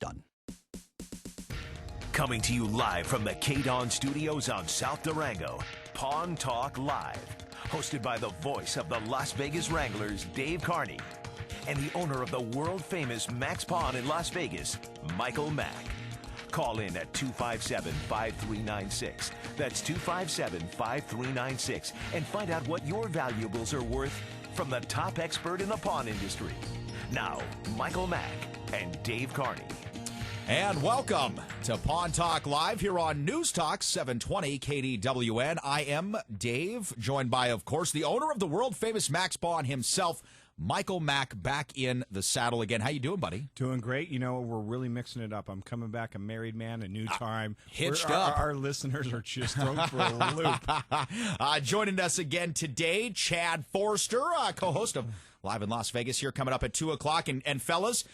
done. Coming to you live from the KDWN studios on South Durango, Pawn Talk Live. Hosted by the voice of the Las Vegas Wranglers, Dave Carney, and the owner of the world-famous Max Pawn in Las Vegas, Michael Mack. Call in at 257-5396. That's 257-5396. And find out what your valuables are worth from the top expert in the pawn industry. Now, Michael Mack and Dave Carney. And welcome to Pawn Talk Live here on News Talk 720 KDWN. I am Dave, joined by, of course, the owner of the world-famous Max Pawn himself, Michael Mack, back in the saddle again. How you doing, buddy? Doing great. You know, we're really mixing it up. I'm coming back a married man, a new time. Hitched up. Our listeners are just thrown for a loop. Joining us again today, Chad Forrester, co-host of Live in Las Vegas here, coming up at 2 o'clock. And fellas,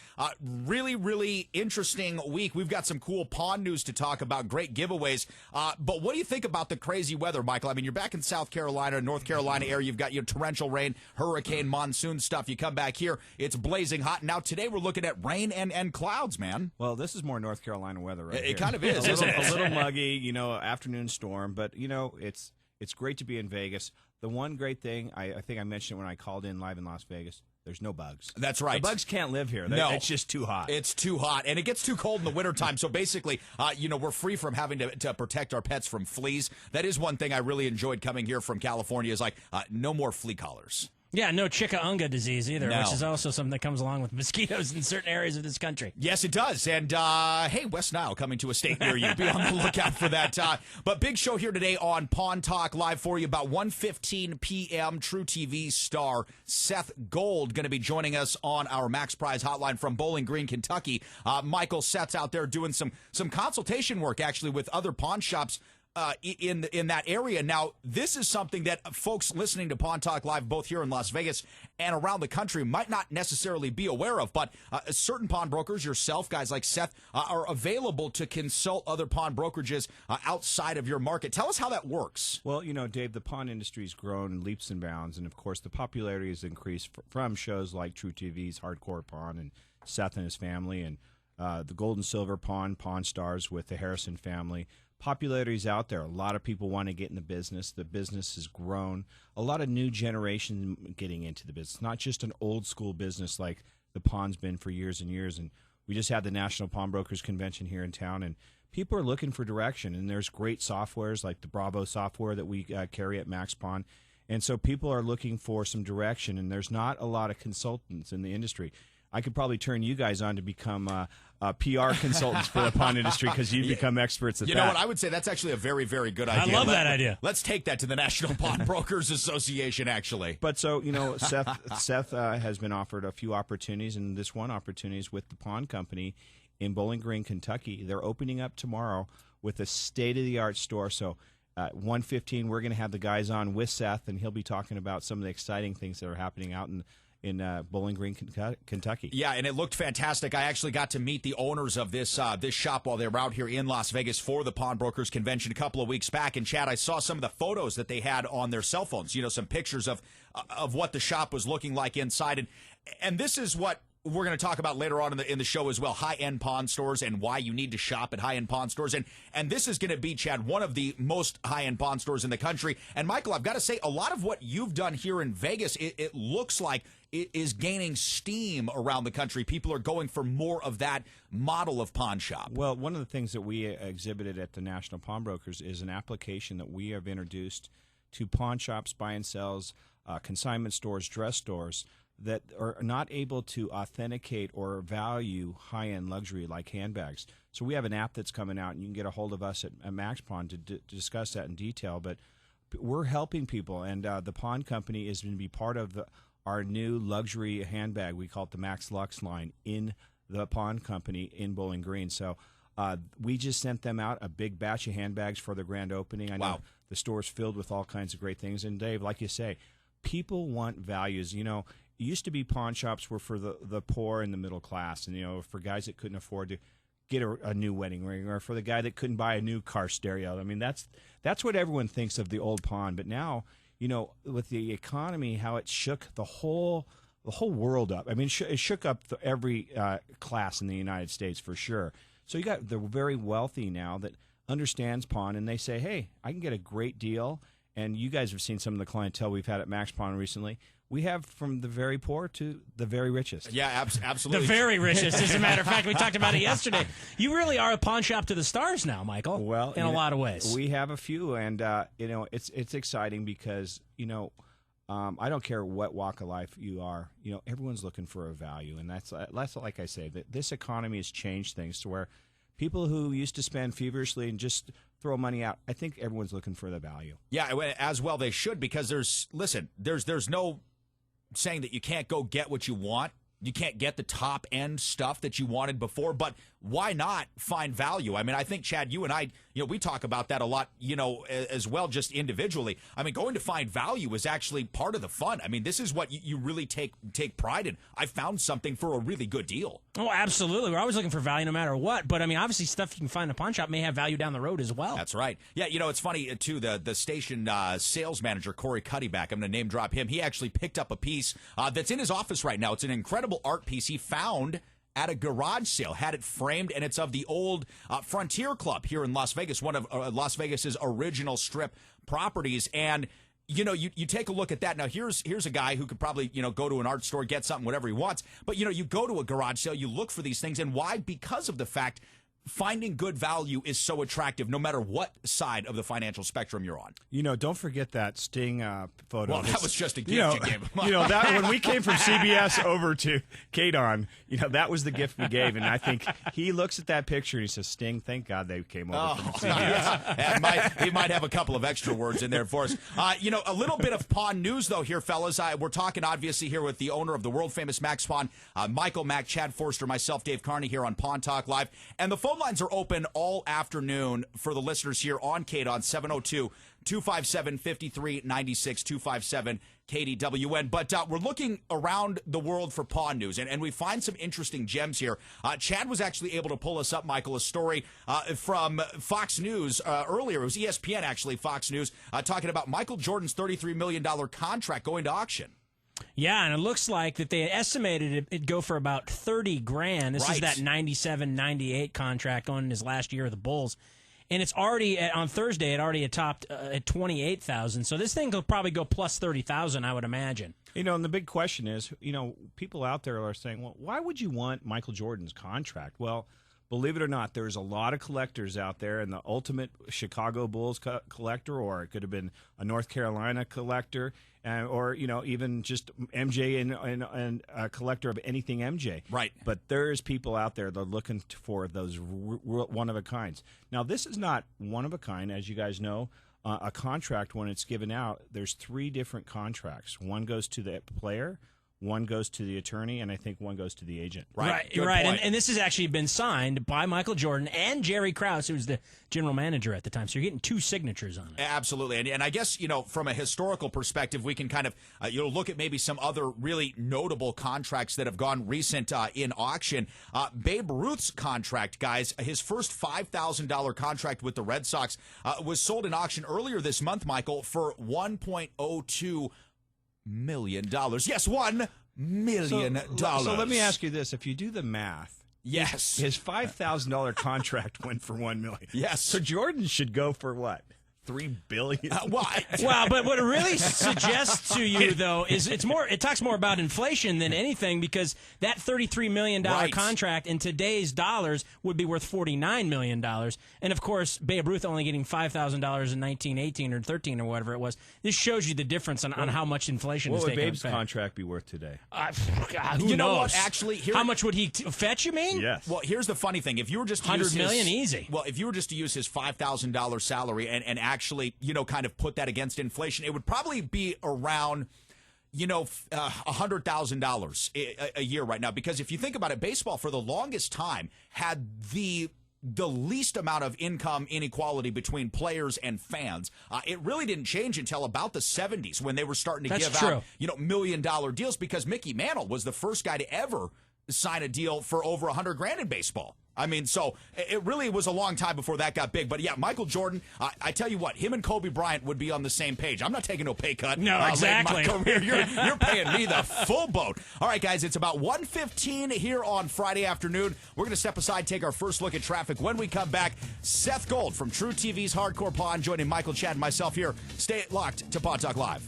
really interesting week. We've got some cool pawn news to talk about, great giveaways. But what do you think about the crazy weather, Michael? I mean, you're back in South Carolina, North Carolina area. You've got your torrential rain, hurricane, monsoon stuff. You come back here, it's blazing hot. Now today we're looking at rain and clouds, man. Well, this is more North Carolina weather right here. It kind of is, isn't it? A little muggy, you know, afternoon storm. But, you know, it's great to be in Vegas. The one great thing, I think I mentioned it when I called in Live in Las Vegas, there's no bugs. That's right. The bugs can't live here. No. It's just too hot. It's too hot, and it gets too cold in the wintertime. So basically, we're free from having to protect our pets from fleas. That is one thing I really enjoyed coming here from California is no more flea collars. Yeah, no chikungunya disease either, No. which is also something that comes along with mosquitoes in certain areas of this country. Yes, it does. And, hey, West Nile coming to a state near you. Be on the lookout for that. But big show here today on Pawn Talk Live for you. About 1:15 p.m., True TV star Seth Gold going to be joining us on our Max Prize hotline from Bowling Green, Kentucky. Michael, Seth's out there doing some consultation work, actually, with other pawn shops in that area. Now, this is something that folks listening to Pawn Talk Live, both here in Las Vegas and around the country, might not necessarily be aware of, but certain pawnbrokers, yourself, guys like Seth, are available to consult other pawn brokerages outside of your market. Tell us how that works. Well, you know, Dave, the pawn industry's grown in leaps and bounds, and of course the popularity has increased from shows like True TV's Hardcore Pawn and Seth and his family, and the Gold and Silver Pawn Stars with the Harrison family. Popularity's out there. A lot of people want to get in the business. The business has grown. A lot of new generation getting into the business, not just an old school business like the pawn's been for years and years. And we just had the National Pawnbrokers Convention here in town, and people are looking for direction. And there's great softwares like the Bravo software that we carry at Max Pawn. And so people are looking for some direction, and there's not a lot of consultants in the industry. I could probably turn you guys on to become PR consultants for the pawn industry because you've become experts at that. You know what? I would say that's actually a very, very good idea. I love that idea. Let's take that to the National Pawnbrokers Association, actually. But so, you know, Seth has been offered a few opportunities, and this one opportunity is with the pawn company in Bowling Green, Kentucky. They're opening up tomorrow with a state-of-the-art store. So at 1:15, we're going to have the guys on with Seth, and he'll be talking about some of the exciting things that are happening out in Bowling Green, Kentucky. Yeah, and it looked fantastic. I actually got to meet the owners of this shop while they were out here in Las Vegas for the Pawnbrokers Convention a couple of weeks back. And, Chad, I saw some of the photos that they had on their cell phones, you know, some pictures of what the shop was looking like inside. And this is what we're going to talk about later on in the show as well, high-end pawn stores and why you need to shop at high-end pawn stores. And this is going to be, Chad, one of the most high-end pawn stores in the country. And, Michael, I've got to say, a lot of what you've done here in Vegas, it looks like it is gaining steam around the country. People are going for more of that model of pawn shop. Well, one of the things that we exhibited at the National Pawnbrokers is an application that we have introduced to pawn shops, buy and sells, consignment stores, dress stores, that are not able to authenticate or value high-end luxury like handbags. So we have an app that's coming out, and you can get a hold of us at Max Pawn to discuss that in detail. But we're helping people, and the pawn company is going to be part of our new luxury handbag. We call it the Max Lux line in the pawn company in Bowling Green. So we just sent them out a big batch of handbags for the grand opening. I know the store's filled with all kinds of great things. And, Dave, like you say, people want values. You know, it used to be pawn shops were for the poor and the middle class, and, you know, for guys that couldn't afford to get a new wedding ring, or for the guy that couldn't buy a new car stereo. I mean, that's what everyone thinks of the old pawn. But now, you know, with the economy, how it shook the whole the whole world up. I mean, it shook up every class in the United States for sure. So you got the very wealthy now that understands pawn, and they say, hey, I can get a great deal. And you guys have seen some of the clientele we've had at Max Pawn recently. We have from the very poor to the very richest. Yeah, absolutely. The very richest, as a matter of fact. We talked about it yesterday. You really are a pawn shop to the stars now, Michael. Well, in a lot of ways. We have a few, and it's exciting because I don't care what walk of life you are. Everyone's looking for a value, and that's like I say, that this economy has changed things to where people who used to spend feverishly and just throw money out, I think everyone's looking for the value. Yeah, as well they should, because there's no saying that you can't go get what you want. You can't get the top end stuff that you wanted before, but why not find value? I mean, I think, Chad, you and I, we talk about that a lot, as well, just individually. I mean, going to find value is actually part of the fun. I mean, this is what you really take pride in. I found something for a really good deal. Oh, absolutely. We're always looking for value no matter what. But, I mean, obviously stuff you can find in a pawn shop may have value down the road as well. That's right. Yeah, it's funny, too, the station sales manager, Corey Cuddyback, I'm going to name drop him. He actually picked up a piece that's in his office right now. It's an incredible art piece he found at a garage sale, had it framed, and it's of the old Frontier Club here in Las Vegas, one of Las Vegas's original Strip properties. And you take a look at that. Now, here's a guy who could probably, go to an art store, get something, whatever he wants. But, you go to a garage sale, you look for these things. And why? Because of the fact finding good value is so attractive no matter what side of the financial spectrum you're on. Don't forget that Sting photo. Well, that was just a gift you gave him. That when we came from CBS over to KDWN, that was the gift we gave. And I think he looks at that picture and he says, Sting, thank God they came over from CBS. Yeah. He might have a couple of extra words in there for us. A little bit of pawn news, though, here, fellas. We're talking, obviously, here with the owner of the world-famous Max Pawn, Michael Mack, Chad Forster, myself, Dave Carney, here on Pawn Talk Live. And the phone lines are open all afternoon for the listeners here on KDWN, 702-257-5396, 257 KDWN. But we're looking around the world for pawn news, and we find some interesting gems here. Chad was actually able to pull us up, Michael, a story from Fox News earlier. It was ESPN, actually, Fox News, talking about Michael Jordan's $33 million contract going to auction. Yeah, and it looks like that they estimated it'd go for about $30,000. This is that 97-98 contract going in his last year of the Bulls. And it's already, on Thursday, it already topped at $28,000. So this thing will probably go plus $30,000, I would imagine. And the big question is, people out there are saying, well, why would you want Michael Jordan's contract? Well, believe it or not, there's a lot of collectors out there, and the ultimate Chicago Bulls collector, or it could have been a North Carolina collector, or even just MJ and a collector of anything MJ. Right. But there's people out there that are looking for those one of a kinds. Now, this is not one of a kind, as you guys know. A contract, when it's given out, there's 3 different contracts. One goes to the player, one goes to the attorney, and I think one goes to the agent. Right. And this has actually been signed by Michael Jordan and Jerry Krause, who was the general manager at the time. So you're getting 2 signatures on it. Absolutely. And I guess, from a historical perspective, we can kind of, look at maybe some other really notable contracts that have gone recent in auction. Babe Ruth's contract, guys, his first $5,000 contract with the Red Sox was sold in auction earlier this month, Michael, for $1.02 million. Yes, $1 million. So let me ask you this: if you do the math, yes, his $5,000 contract went for $1 million. Yes. So Jordan should go for what? $3 billion. Well, but what it really suggests to you, though, is it talks more about inflation than anything, because that $33 million contract in today's dollars would be worth $49 million. And, of course, Babe Ruth only getting $5,000 in 1918 or 13 or whatever it was. This shows you the difference on how much inflation is taking effect. What would Babe's contract be worth today? God, who knows? Know what? Actually, how much would he fetch, you mean? Yes. Well, here's the funny thing. If you were just to $100 million easy. Well, if you were just to use his $5,000 salary and actually, kind of put that against inflation, it would probably be around, $100,000 a year right now. Because if you think about it, baseball for the longest time had the least amount of income inequality between players and fans. It really didn't change until about the 70s when they were starting to give out, $1 million deals, because Mickey Mantle was the first guy to ever sign a deal for over $100,000 in baseball. I mean, so it really was a long time before that got big. But, yeah, Michael Jordan, I tell you what, him and Kobe Bryant would be on the same page. I'm not taking no pay cut. No, exactly. Late in my career. You're paying me the full boat. All right, guys, it's about 1:15 here on Friday afternoon. We're going to step aside, take our first look at traffic. When we come back, Seth Gold from True TV's Hardcore Pawn joining Michael, Chad, and myself here. Stay locked to Pawn Talk Live.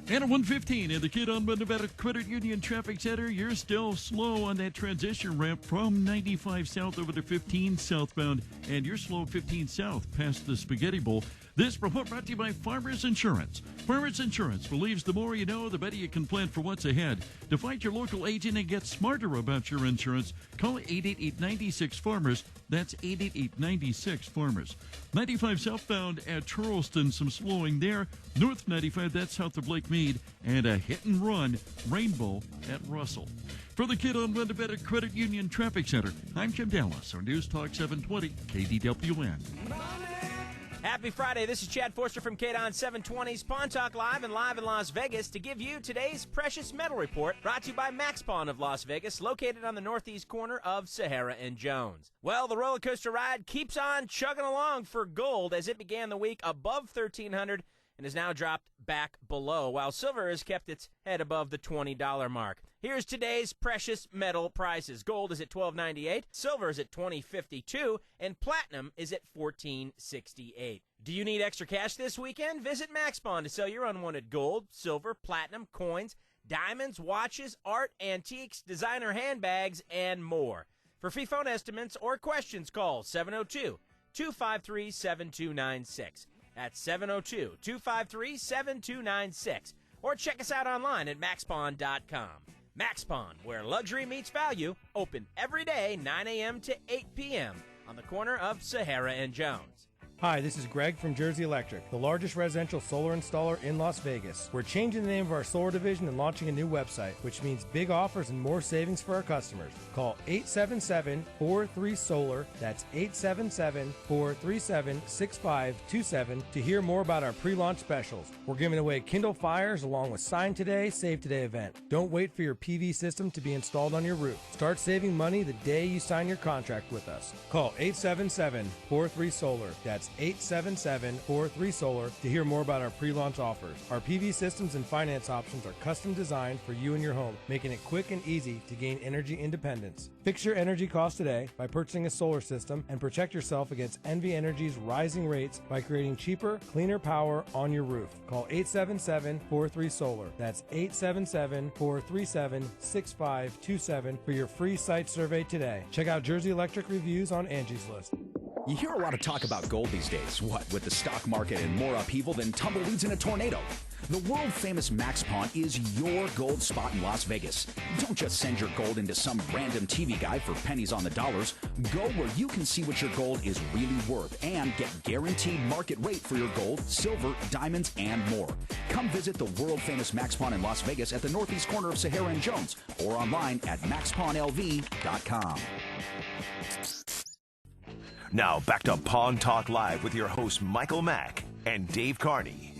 And at 1:15 in the Kidon Nevada Credit Union Traffic Center, you're still slow on that transition ramp from 95 south over to 15 southbound, and you're slow 15 south past the Spaghetti Bowl. This report brought to you by Farmers Insurance. Farmers Insurance believes the more you know, the better you can plan for what's ahead. To find your local agent and get smarter about your insurance, call 888-96-FARMERS. That's 888-96-FARMERS. 95 southbound at Charleston, some slowing there. North 95, that's south of Lake Mead. And a hit and run, Rainbow at Russell. For the Kidon Nevada Credit Union Traffic Center, I'm Jim Dallas on News Talk 720 KDWN. Happy Friday. This is Chad Forster from KDWN 720's Pawn Talk Live and live in Las Vegas to give you today's Precious Metal Report, brought to you by Max Pawn of Las Vegas, located on the northeast corner of Sahara and Jones. Well, the roller coaster ride keeps on chugging along for gold as it began the week above 1,300 and has now dropped back below, while silver has kept its head above the $20 mark. Here's today's precious metal prices. Gold is at $12.98, silver is at $20.52, and platinum is at $14.68. Do you need extra cash this weekend? Visit Max Pawn to sell your unwanted gold, silver, platinum, coins, diamonds, watches, art, antiques, designer handbags, and more. For free phone estimates or questions, call 702-253-7296. That's 702-253-7296. Or check us out online at maxpawn.com. Max Pawn, where luxury meets value, open every day 9 a.m. to 8 p.m. on the corner of Sahara and Jones. Hi, this is Greg from Jersey Electric, the largest residential solar installer in Las Vegas. We're changing the name of our solar division and launching a new website, which means big offers and more savings for our customers. Call 877-43-SOLAR, that's 877-437-6527 to hear more about our pre-launch specials. We're giving away Kindle Fires along with Sign Today, Save Today event. Don't wait for your PV system to be installed on your roof. Start saving money the day you sign your contract with us. Call 877-43-SOLAR, that's 877-43-SOLAR to hear more about our pre-launch offers. Our PV systems and finance options are custom designed for you and your home, making it quick and easy to gain energy independence. Fix your energy costs today by purchasing a solar system and protect yourself against NV Energy's rising rates by creating cheaper, cleaner power on your roof. Call 877-43-SOLAR. That's 877-437-6527 for your free site survey today. Check out Jersey Electric reviews on Angie's List. You hear a lot of talk about gold these days. What, with the stock market and more upheaval than tumbleweeds in a tornado? The world-famous Max Pawn is your gold spot in Las Vegas. Don't just send your gold into some random TV guy for pennies on the dollars. Go where you can see what your gold is really worth and get guaranteed market rate for your gold, silver, diamonds, and more. Come visit the world-famous Max Pawn in Las Vegas at the northeast corner of Sahara and Jones or online at maxpawnlv.com. Now back to Pawn Talk Live with your hosts Michael Mack and Dave Carney.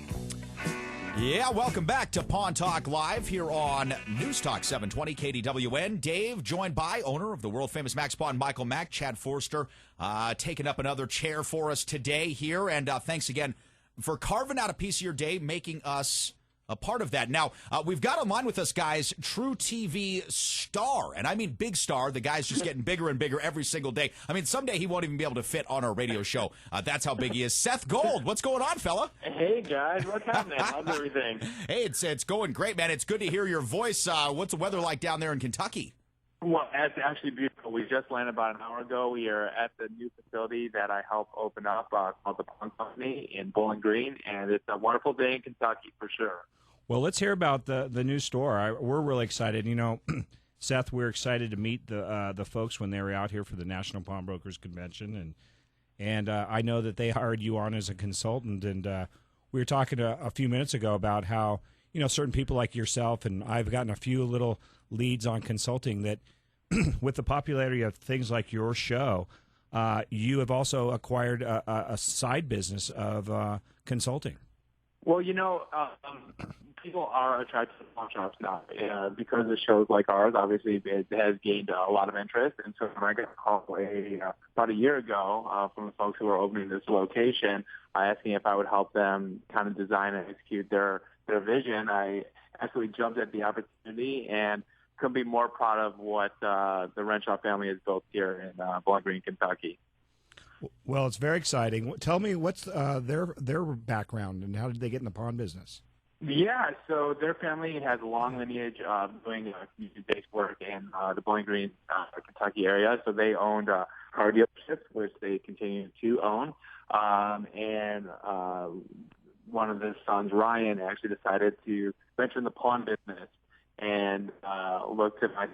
Yeah, welcome back to Pawn Talk Live here on News Talk 720 KDWN. Dave, joined by owner of the world-famous Max Pawn, Michael Mack. Chad Forster, taking up another chair for us today here. And thanks again for carving out a piece of your day, making us a part of that. Now, we've got online with us, guys, True TV star, and I mean big star. The guy's just getting bigger and bigger every single day. I mean, someday he won't even be able to fit on our radio show. That's how big he is. Seth Gold, what's going on, fella? Hey, guys, what's happening? How's everything? Hey, it's going great, man. It's good to hear your voice. What's the weather like down there in Kentucky? Well, it's actually beautiful. We just landed about an hour ago. We are at the new facility that I helped open up called the Pawn Company in Bowling Green, and it's a wonderful day in Kentucky for sure. Well, let's hear about the new store. We're really excited. You know, Seth, we're excited to meet the folks when they were out here for the National Pawnbrokers Convention, and I know that they hired you on as a consultant. And we were talking a few minutes ago about how, you know, certain people like yourself and I've gotten a few little leads on consulting that with the popularity of things like your show, you have also acquired a side business of consulting. Well, you know, people are attracted to pawn shops now because of shows like ours. Obviously, it has gained a lot of interest. And so when I got a call about a year ago from the folks who were opening this location, asking if I would help them kind of design and execute their vision, I absolutely jumped at the opportunity and couldn't be more proud of what the Renshaw family has built here in Bowling Green, Kentucky. Well, it's very exciting. Tell me, what's their background and how did they get in the pawn business? Yeah, so their family has a long lineage of doing community-based work in the Bowling Green, Kentucky area. So they owned car dealerships, which they continue to own. And one of his sons, Ryan, actually decided to venture in the pawn business and looked at my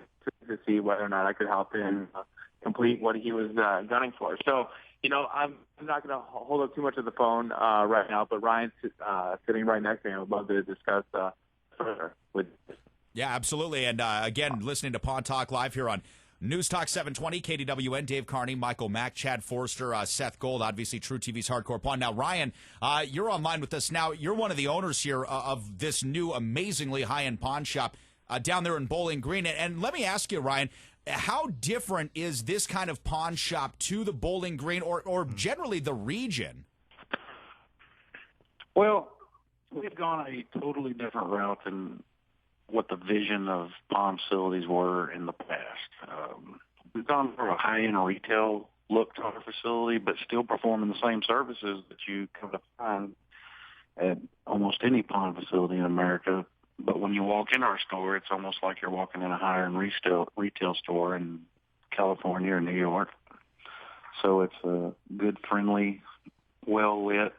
to see whether or not I could help him complete what he was gunning for. So, I'm not going to hold up too much of the phone right now, but Ryan's sitting right next to me. I would love to discuss further with you. Yeah, absolutely. And again, listening to Pawn Talk Live here on News Talk 720, KDWN, Dave Carney, Michael Mack, Chad Forster, Seth Gold, obviously True TV's Hardcore Pawn. Now, Ryan, you're online with us now. You're one of the owners here of this new amazingly high-end pawn shop down there in Bowling Green. And let me ask you, Ryan, how different is this kind of pawn shop to the Bowling Green or generally the region? Well, we've gone a totally different route than what the vision of pawn facilities were in the past. We've gone for a high-end retail look to our facility, but still performing the same services that you come to find at almost any pawn facility in America. But when you walk in our store, it's almost like you're walking in a higher-end retail store in California or New York. So it's a good, friendly, well-lit,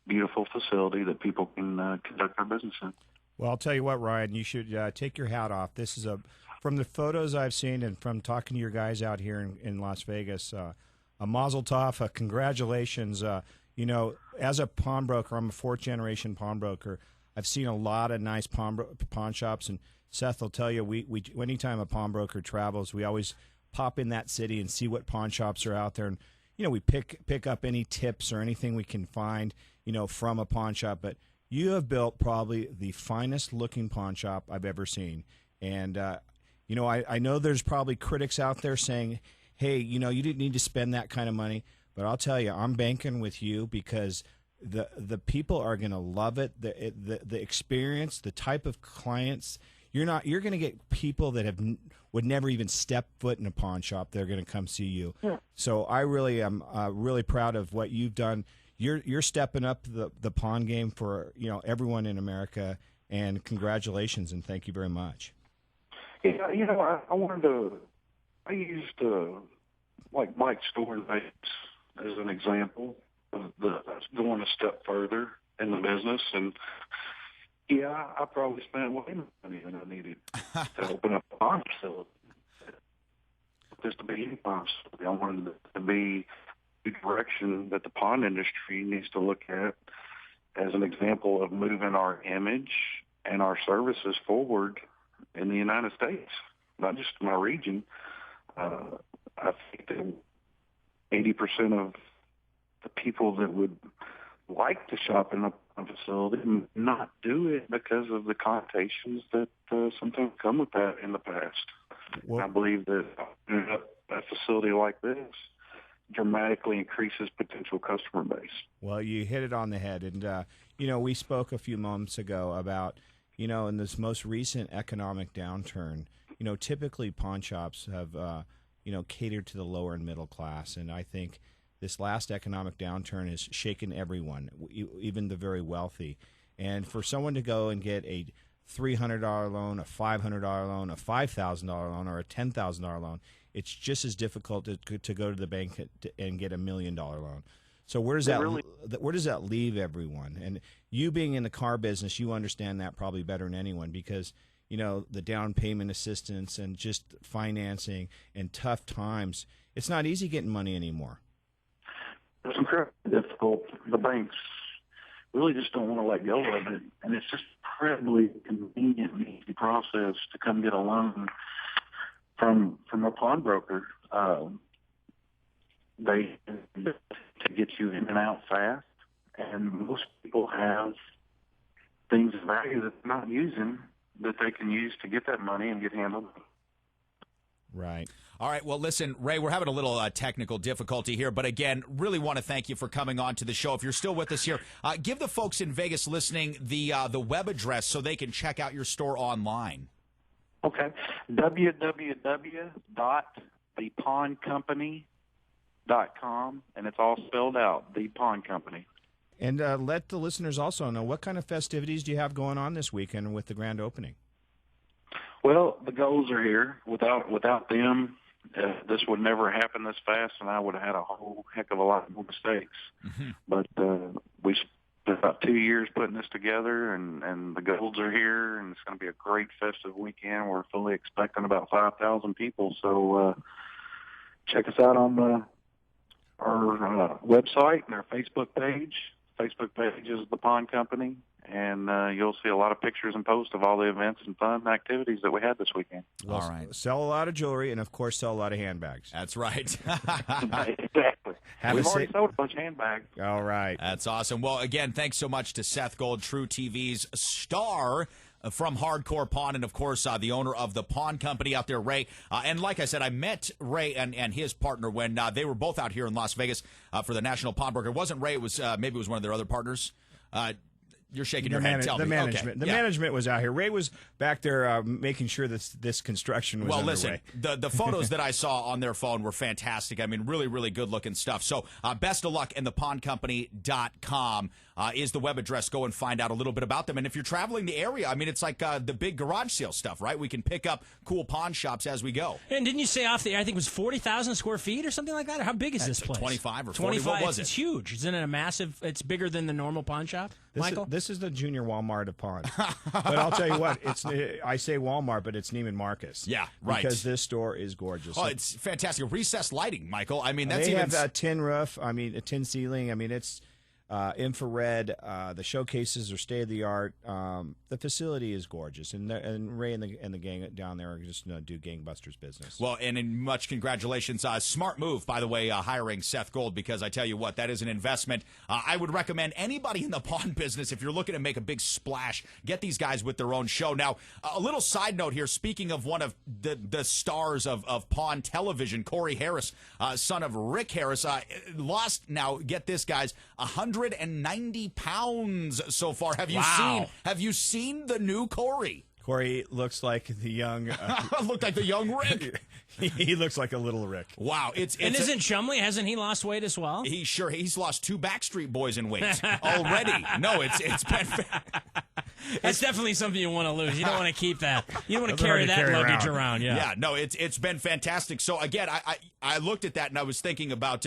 beautiful facility that people can conduct their business in. Well, I'll tell you what, Ryan, you should take your hat off. This is from the photos I've seen and from talking to your guys out here in Las Vegas, a mazel tov, congratulations. As a pawnbroker, I'm a fourth-generation pawnbroker. I've seen a lot of nice pawn shops, and Seth will tell you, we anytime a pawnbroker travels, we always pop in that city and see what pawn shops are out there, and we pick up any tips or anything we can find, from a pawn shop. But you have built probably the finest looking pawn shop I've ever seen, and I know there's probably critics out there saying, hey, you didn't need to spend that kind of money, but I'll tell you, I'm banking with you because the people are going to love it. The experience, the type of clients you're going to get people that would never even step foot in a pawn shop. They're going to come see you. Yeah. So I really am really proud of what you've done. You're stepping up the pawn game for everyone in America, and congratulations and thank you very much. Yeah, I used like Mike's store in Vegas as an example. Going a step further in the business, and I probably spent way more money than I needed to open up a pawn facility. Just to be any pawn facility, I wanted it to be the direction that the pawn industry needs to look at as an example of moving our image and our services forward in the United States, not just my region. I think that 80% of the people that would like to shop in a facility not do it because of the connotations that sometimes come with that in the past. Well, I believe that a facility like this dramatically increases potential customer base. Well, you hit it on the head. And, we spoke a few moments ago about, in this most recent economic downturn, typically pawn shops have, catered to the lower and middle class. And I think this last economic downturn has shaken everyone, even the very wealthy. And for someone to go and get a $300 loan, a $500 loan, a $5,000 loan, or a $10,000 loan, it's just as difficult to go to the bank and get $1 million loan. So where does that leave everyone? And you being in the car business, you understand that probably better than anyone because, the down payment assistance and just financing and tough times, it's not easy getting money anymore. It's incredibly difficult. The banks really just don't want to let go of it, and it's just incredibly convenient and easy process to come get a loan from a pawnbroker. They to get you in and out fast, and most people have things of value that they're not using that they can use to get that money and get handled. Right. All right. Well, listen, Ray, we're having a little technical difficulty here, but again, really want to thank you for coming on to the show. If you're still with us here, give the folks in Vegas listening the web address so they can check out your store online. Okay. www.thepawncompany.com, and it's all spelled out, The Pawn Company. And let the listeners also know, what kind of festivities do you have going on this weekend with the grand opening? Well, the goals are here. Without them, this would never happen this fast, and I would have had a whole heck of a lot more mistakes. Mm-hmm. But we spent about 2 years putting this together, and the goals are here, and it's going to be a great festive weekend. We're fully expecting about 5,000 people. So check us out on our website and our Facebook page. Facebook page is The Pawn Company, and you'll see a lot of pictures and posts of all the events and fun activities that we had this weekend. Well, all right. Sell a lot of jewelry and, of course, sell a lot of handbags. That's right. Exactly. We've already sold a bunch of handbags. All right. That's awesome. Well, again, thanks so much to Seth Gold, True TV's star from Hardcore Pawn, and, of course, the owner of the Pawn Company out there, Ray. And like I said, I met Ray and his partner when they were both out here in Las Vegas for the National Pawnbroker. It wasn't Ray. It was maybe it was one of their other partners. You're shaking your head. Tell me. Management. Okay. The management was out here. Ray was back there making sure this construction was underway. Listen, the photos that I saw on their phone were fantastic. I mean, really, really good-looking stuff. So best of luck, and thepawncompany.com is the web address. Go and find out a little bit about them. And if you're traveling the area, I mean, it's like the big garage sale stuff, right? We can pick up cool pawn shops as we go. And didn't you say off the air, I think it was 40,000 square feet or something like that? Or how big is this place? 25 or 40. What was it? It's huge. Isn't it a massive? It's bigger than the normal pawn shop, Michael? This is the junior Walmart of pawns. But I'll tell you what, I say Walmart, but it's Neiman Marcus. Yeah, right. Because this store is gorgeous. Oh, it's fantastic. Recessed lighting, Michael. I mean, they have a tin roof. I mean, a tin ceiling. I mean, it's infrared. The showcases are state of the art. The facility is gorgeous, and Ray and the gang down there are just do gangbusters business. Well, and in much congratulations, smart move, by the way, hiring Seth Gold, because I tell you what, that is an investment. I would recommend anybody in the pawn business, if you're looking to make a big splash, get these guys with their own show. Now, a little side note here. Speaking of one of the stars of pawn television, Corey Harris, son of Rick Harris, lost. Now, get this, guys, 190 pounds so far. Have you seen the new Corey? Corey looks like the young... looked like the young Rick. He looks like a little Rick. Wow. And isn't Chumley, hasn't he lost weight as well? He's lost 2 Backstreet Boys in weight already. No, it's been... That's definitely something you want to lose. You don't want to keep that. You don't want to carry that luggage around. Yeah, no, it's been fantastic. So, again, I looked at that and I was thinking about...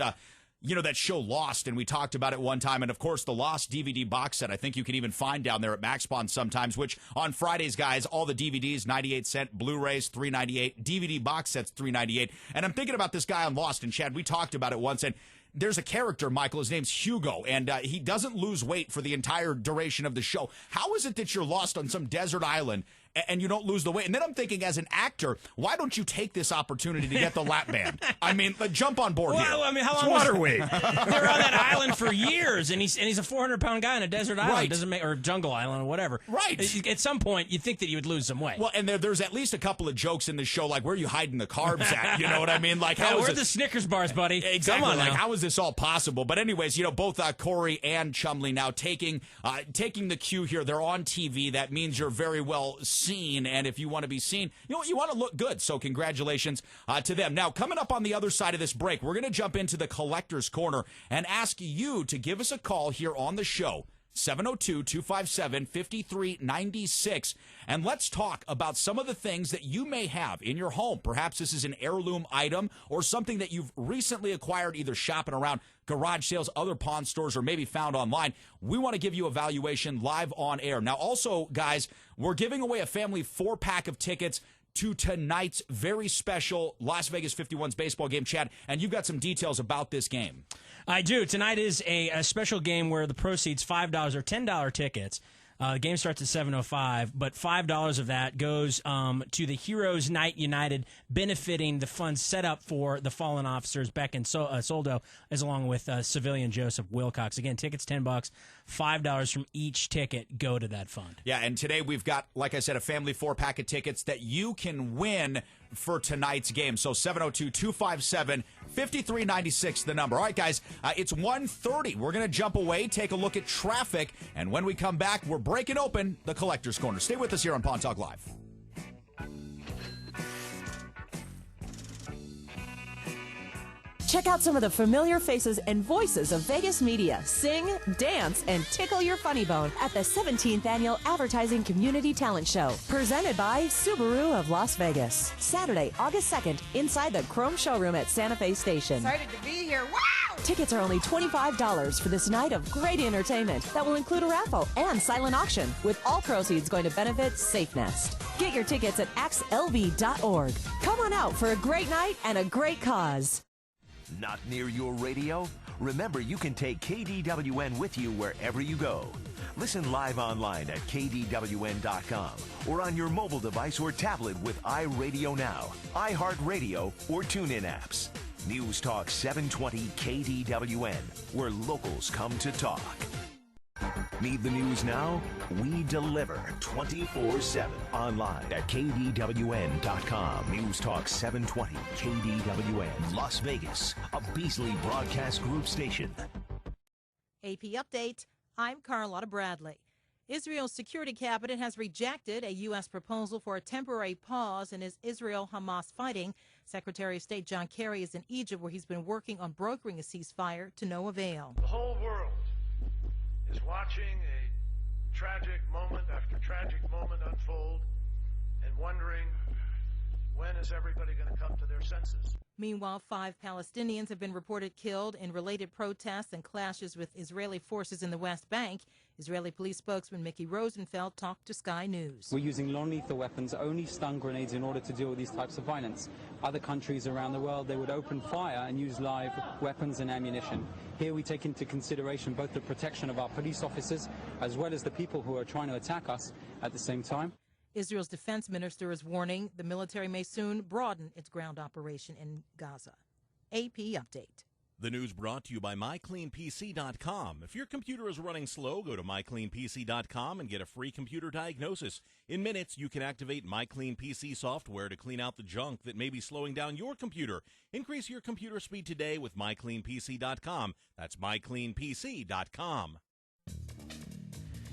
that show Lost, and we talked about it one time, and of course the Lost DVD box set, I think you can even find down there at MaxPawn sometimes, which on Fridays, guys, all the DVDs, 98 cents, Blu-rays, $3.98, DVD box sets, $3.98, and I'm thinking about this guy on Lost, and Chad, we talked about it once, and there's a character, Michael, his name's Hugo, and he doesn't lose weight for the entire duration of the show. How is it that you're lost on some desert island and you don't lose the weight? And then I'm thinking, as an actor, why don't you take this opportunity to get the lap band? I mean, jump on board here. I mean, how long water weight? They're on that island for years, and he's a 400-pound guy on a desert island, right. Doesn't make, or jungle island or whatever. Right. At some point, you'd think that you would lose some weight. Well, and there's at least a couple of jokes in the show, like, where are you hiding the carbs at? You know what I mean? Like, where are the Snickers bars, buddy? Exactly. Come on, like, how is this all possible? But anyways, both Corey and Chumley now taking the cue here. They're on TV. That means you're very well seen, and if you want to be seen, you want to look good. So congratulations to them. Now, coming up on the other side of this break, we're going to jump into the Collector's Corner and ask you to give us a call here on the show. 702-257-5396. And let's talk about some of the things that you may have in your home. Perhaps this is an heirloom item or something that you've recently acquired, either shopping around garage sales, other pawn stores, or maybe found online. We want to give you a valuation live on air. Now, also, guys, we're giving away a family 4-pack of tickets to tonight's very special Las Vegas 51s baseball game, Chad, and you've got some details about this game. I do. Tonight is a special game where the proceeds, $5 or $10 tickets, The game starts at 7:05, but $5 of that goes to the Heroes Night United, benefiting the funds set up for the fallen officers Beck and Soldo, as along with civilian Joseph Wilcox. Again, tickets $10, $5 from each ticket go to that fund. Yeah, and today we've got, like I said, a family 4-pack of tickets that you can win for tonight's game. So 702-257-5396, the number. All right, guys, it's 1:30. We're going to jump away, take a look at traffic, and when we come back, we're breaking open the Collector's Corner. Stay with us here on Pawn Talk Live. Check out some of the familiar faces and voices of Vegas media. Sing, dance, and tickle your funny bone at the 17th Annual Advertising Community Talent Show. Presented by Subaru of Las Vegas. Saturday, August 2nd, inside the Chrome Showroom at Santa Fe Station. Excited to be here. Wow! Tickets are only $25 for this night of great entertainment that will include a raffle and silent auction, with all proceeds going to benefit Safe Nest. Get your tickets at axlv.org. Come on out for a great night and a great cause. Not near your radio? Remember, you can take KDWN with you wherever you go. Listen live online at KDWN.com or on your mobile device or tablet with iRadio Now, iHeartRadio, or TuneIn apps. News Talk 720 KDWN, where locals come to talk. Need the news now? We deliver 24/7 online at KDWN.com. News Talk 720 KDWN, Las Vegas, a Beasley Broadcast Group station. AP Update, I'm Carlotta Bradley. Israel's security cabinet has rejected a U.S. proposal for a temporary pause in Israel-Hamas fighting. Secretary of State John Kerry is in Egypt, where he's been working on brokering a ceasefire to no avail. The whole world is watching a tragic moment after tragic moment unfold and wondering, when is everybody going to come to their senses? Meanwhile, 5 Palestinians have been reported killed in related protests and clashes with Israeli forces in the West Bank. Israeli police spokesman Mickey Rosenfeld talked to Sky News. We're using non-lethal weapons, only stun grenades, in order to deal with these types of violence. Other countries around the world, they would open fire and use live weapons and ammunition. Here we take into consideration both the protection of our police officers as well as the people who are trying to attack us at the same time. Israel's defense minister is warning the military may soon broaden its ground operation in Gaza. AP Update. The news brought to you by MyCleanPC.com. If your computer is running slow, go to MyCleanPC.com and get a free computer diagnosis. In minutes, you can activate MyCleanPC software to clean out the junk that may be slowing down your computer. Increase your computer speed today with MyCleanPC.com. That's MyCleanPC.com.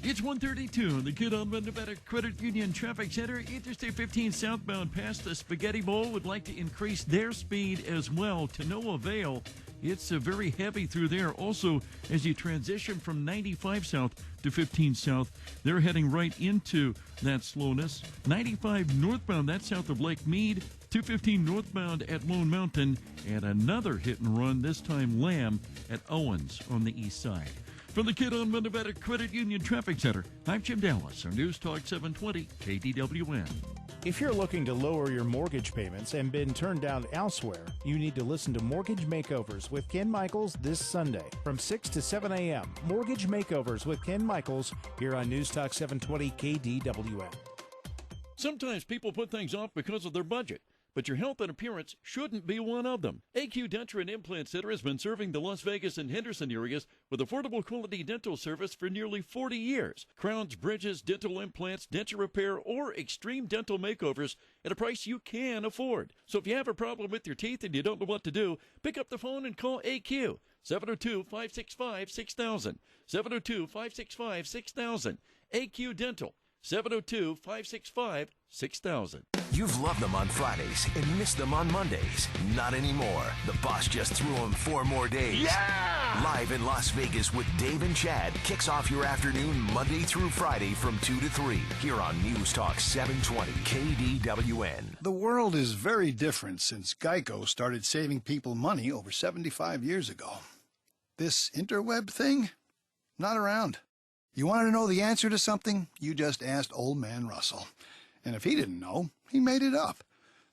It's 1:32 on the Kid on Nevada Credit Union Traffic Center. Interstate 15 southbound past the Spaghetti Bowl would like to increase their speed as well, to no avail. It's very heavy through there. Also, as you transition from 95 south to 15 south, they're heading right into that slowness. 95 northbound, that's south of Lake Mead. 215 northbound at Lone Mountain. And another hit and run, this time Lamb at Owens on the east side. From the Kid on Nevada Credit Union Traffic Center, I'm Jim Dallas on News Talk 720 KDWN. If you're looking to lower your mortgage payments and been turned down elsewhere, you need to listen to Mortgage Makeovers with Ken Michaels this Sunday from 6 to 7 a.m. Mortgage Makeovers with Ken Michaels here on News Talk 720 KDWN. Sometimes people put things off because of their budget, but your health and appearance shouldn't be one of them. AQ Denture and Implant Center has been serving the Las Vegas and Henderson areas with affordable quality dental service for nearly 40 years. Crowns, bridges, dental implants, denture repair, or extreme dental makeovers at a price you can afford. So if you have a problem with your teeth and you don't know what to do, pick up the phone and call AQ. 702-565-6000. 702-565-6000. AQ Dental. 702-565-6000. You've loved them on Fridays and missed them on Mondays. Not anymore. The boss just threw them 4 more days. Yeah! Live in Las Vegas with Dave and Chad kicks off your afternoon Monday through Friday from 2 to 3 here on News Talk 720 KDWN. The world is very different since Geico started saving people money over 75 years ago. This interweb thing? Not around. You wanted to know the answer to something? You just asked Old Man Russell. And if he didn't know, he made it up.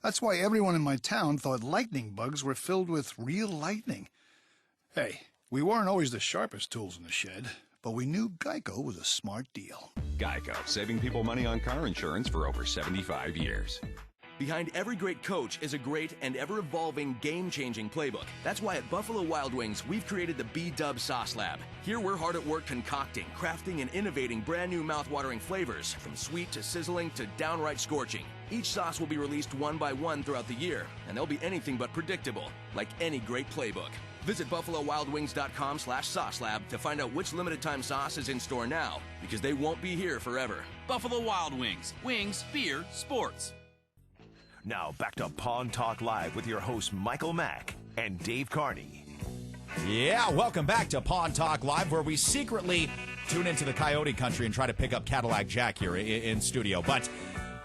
That's why everyone in my town thought lightning bugs were filled with real lightning. Hey, we weren't always the sharpest tools in the shed, but we knew Geico was a smart deal. Geico, saving people money on car insurance for over 75 years. Behind every great coach is a great and ever-evolving, game-changing playbook. That's why at Buffalo Wild Wings, we've created the B-Dub Sauce Lab. Here we're hard at work concocting, crafting, and innovating brand new mouth-watering flavors, from sweet to sizzling to downright scorching. Each sauce will be released one by one throughout the year, and they'll be anything but predictable, like any great playbook. Visit BuffaloWildWings.com/Sauce Lab to find out which limited-time sauce is in store now, because they won't be here forever. Buffalo Wild Wings. Wings, beer, sports. Now back to Pawn Talk Live with your hosts Michael Mack and Dave Carney. Yeah, welcome back to Pawn Talk Live, where we secretly tune into the Coyote Country and try to pick up Cadillac Jack here in studio. But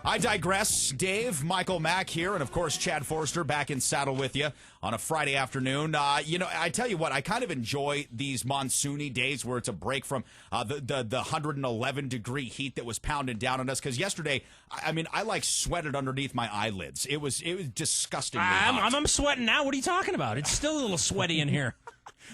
I digress. Dave, Michael Mack here, and of course Chad Forrester back in saddle with you on a Friday afternoon. I tell you what, I kind of enjoy these monsoony days where it's a break from the 111-degree heat that was pounding down on us. Because yesterday, I sweated underneath my eyelids. It was disgustingly hot. I'm sweating now. What are you talking about? It's still a little sweaty in here.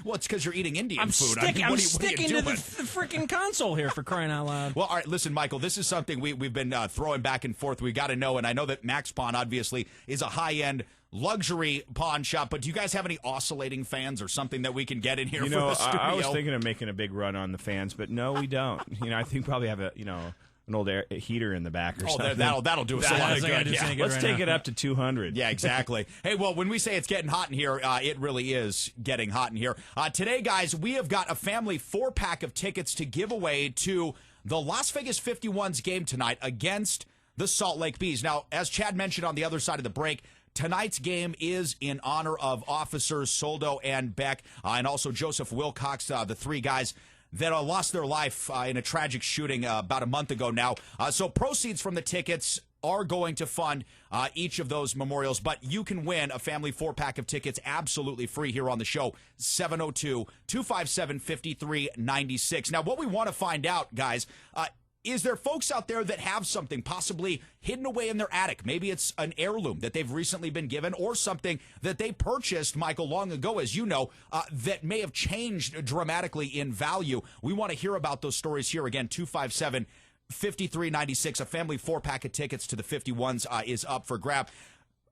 Well, it's because you're eating Indian food. I'm sticking to the freaking console here, for crying out loud. Well, all right, listen, Michael, this is something we've been throwing back and forth. We got to know, and I know that Max Pawn obviously is a high-end luxury pawn shop, but do you guys have any oscillating fans or something that we can get in here for the studio? I was thinking of making a big run on the fans, but no, we don't. I think probably have an old heater in the back or something. That'll do us a lot of good. Yeah. Let's take it up to 200. Yeah, exactly. Hey, well, when we say it's getting hot in here, it really is getting hot in here. Today, guys, we have got a family 4-pack of tickets to give away to the Las Vegas 51's game tonight against the Salt Lake Bees. Now, as Chad mentioned on the other side of the break, tonight's game is in honor of officers Soldo and Beck, and also Joseph Wilcox, the 3 guys that lost their life in a tragic shooting about a month ago now. So proceeds from the tickets are going to fund each of those memorials, but you can win a family 4-pack of tickets absolutely free here on the show, 702-257-5396. Now, what we want to find out, guys, is there folks out there that have something possibly hidden away in their attic? Maybe it's an heirloom that they've recently been given, or something that they purchased, Michael, long ago, as you know, that may have changed dramatically in value. We want to hear about those stories here. Again, 257-5396. A family 4-pack of tickets to the 51s is up for grab.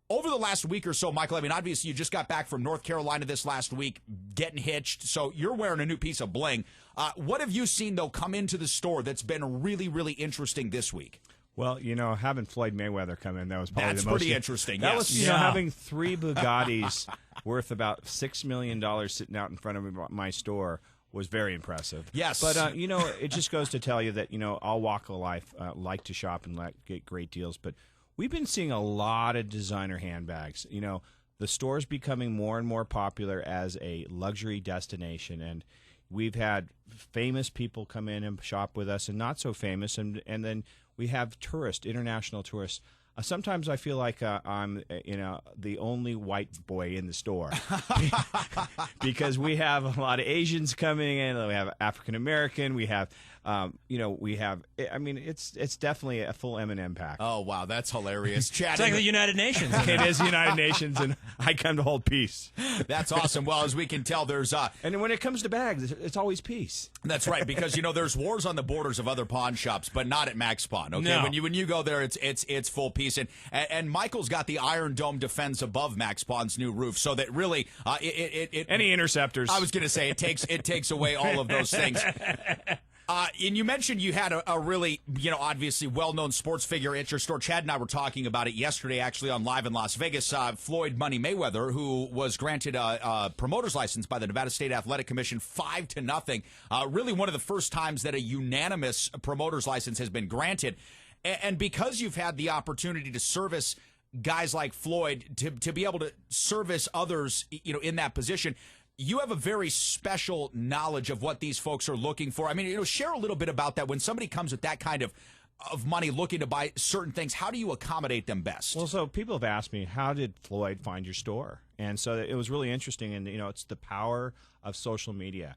Over the last week or so, Michael, obviously you just got back from North Carolina this last week, getting hitched, so you're wearing a new piece of bling. What have you seen, though, come into the store that's been really, really interesting this week? Well, having Floyd Mayweather come in, that was probably That's the most pretty interesting. That yes. was, having 3 Bugattis worth about $6 million sitting out in front of my store was very impressive. Yes. But, it just goes to tell you that, all walk of life like to shop and get great deals, but we've been seeing a lot of designer handbags. The store's becoming more and more popular as a luxury destination, and we've had famous people come in and shop with us and not so famous, and then we have international tourists. Sometimes I feel like I'm, the only white boy in the store because we have a lot of Asians coming in. We have African American. We have, it's definitely a full M&M pack. Oh, wow, that's hilarious. Chad, it's like the United Nations. It is the United Nations, and I come to hold peace. That's awesome. Well, as we can tell, there's and when it comes to bags, it's always peace. That's right, because there's wars on the borders of other pawn shops, but not at Max Pawn. Okay, no. When you go there, it's full peace. And Michael's got the Iron Dome defense above Max Pawn's new roof, so that really any interceptors. I was going to say it takes away all of those things. And you mentioned you had a really, obviously well-known sports figure at your store. Chad and I were talking about it yesterday, actually, on Live in Las Vegas. Floyd Money Mayweather, who was granted a promoter's license by the Nevada State Athletic Commission 5-0. Really one of the first times that a unanimous promoter's license has been granted. And because you've had the opportunity to service guys like Floyd, to be able to service others, in that position, you have a very special knowledge of what these folks are looking for. Share a little bit about that. When somebody comes with that kind of money looking to buy certain things, how do you accommodate them best? Well, so people have asked me, how did Floyd find your store? And so it was really interesting, and, it's the power of social media.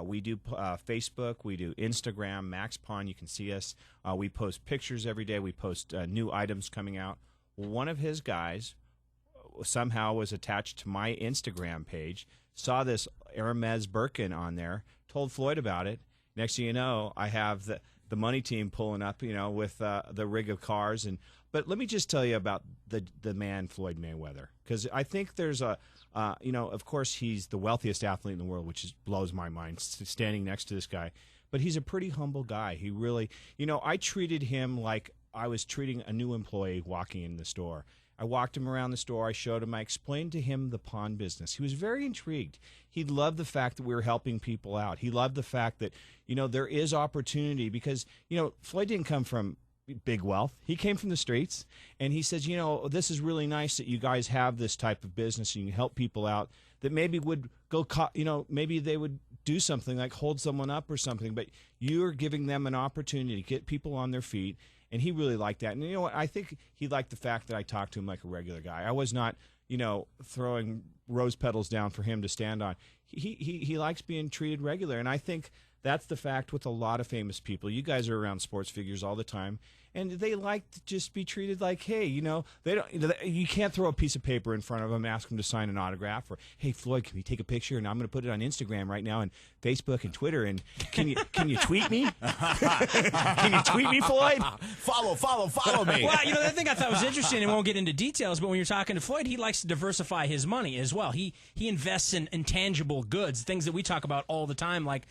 We do Facebook, we do Instagram, Max Pawn, you can see us. We post pictures every day. We post new items coming out. One of his guys somehow was attached to my Instagram page, saw this Hermes Birkin on there, told Floyd about it, Next thing you know, I have the money team pulling up, with the rig of cars. But let me just tell you about the man Floyd Mayweather, because I think there's of course he's the wealthiest athlete in the world, which blows my mind standing next to this guy. But he's a pretty humble guy. He really, I treated him like I was treating a new employee walking in the store. I walked him around the store. I showed him. I explained to him the pawn business. He was very intrigued. He loved the fact that we were helping people out. He loved the fact that, there is opportunity because, Floyd didn't come from big wealth. He came from the streets, and he says, this is really nice that you guys have this type of business and you can help people out that maybe would go, maybe they would do something like hold someone up or something, but you're giving them an opportunity to get people on their feet. And he really liked that. And you know what? I think he liked the fact that I talked to him like a regular guy. I was not, throwing rose petals down for him to stand on. He likes being treated regular. And I think that's the fact with a lot of famous people. You guys are around sports figures all the time, and they like to just be treated like, hey, they don't. You can't throw a piece of paper in front of them, ask them to sign an autograph, or hey, Floyd, can we take a picture? And I'm going to put it on Instagram right now, and Facebook and Twitter. And can you tweet me? Can you tweet me, Floyd? Follow me. Well, the thing I thought was interesting, and won't get into details, but when you're talking to Floyd, he likes to diversify his money as well. He invests in intangible goods, things that we talk about all the time, like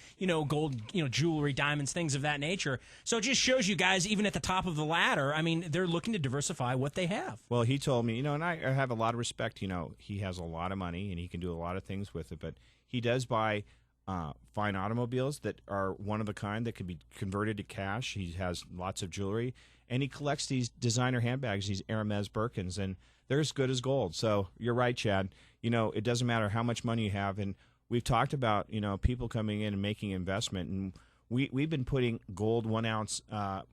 gold, jewelry, diamonds, things of that nature. So it just shows you guys, even at the top of the ladder, I mean, they're looking to diversify what they have. Well, he told me, and I have a lot of respect. He has a lot of money and he can do a lot of things with it, but he does buy fine automobiles that are one of a kind that can be converted to cash. He has lots of jewelry, and he collects these designer handbags, these Hermes Birkins, and they're as good as gold. So you're right, Chad. It doesn't matter how much money you have, and we've talked about people coming in and making investment, and we've been putting gold 1 ounce